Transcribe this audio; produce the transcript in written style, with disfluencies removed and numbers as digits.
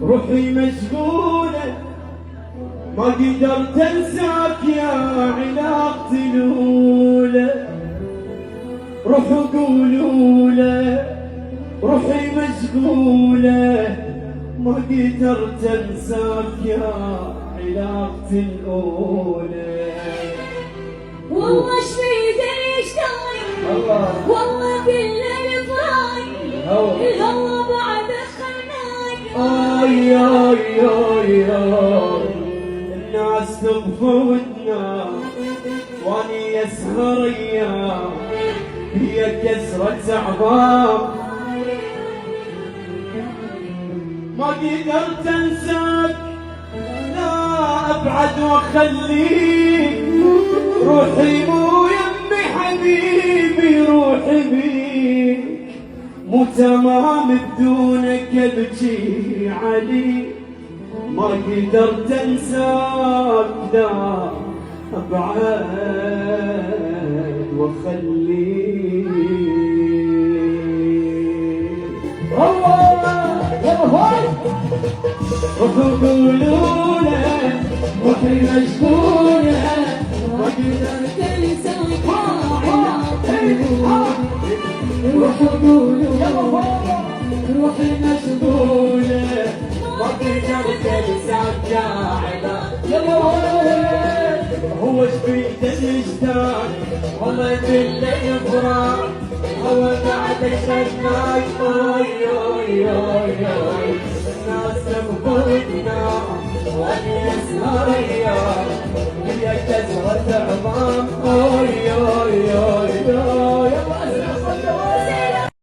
روحي مشغولة ما قدرت انساك يا علاقتي الأولى. روحوا قولوا له روحي مشغولة ما قدرت انساك يا علاقتي الأولى. والله شفيد يشتغل والله بالليل فايق الهوى بعد خناق. آي آي آي آي الناس تغفر وتنام واني اسهر ايام هي كسرة عظام. ما قدرت انساك لا ابعد واخليك. روحي مو يمي حبيبي روحي بيك مو تمام بدونك ابكي عليك. ما قدرت انساك لا ابعد واخليك. روحوا قولوا له روحي مشغولة ما قدرت انساك. روحوا قولوا له روحي مشغولة ما قدرت انساك يا علاقتي. هو شبيده يشتاق والله بالليل فراق هو بعد خناق. اوي اوي اوي اوي الناس تغفرنا واني اسهر ايام هي كسرة عظام. اوي اوي اوي اوي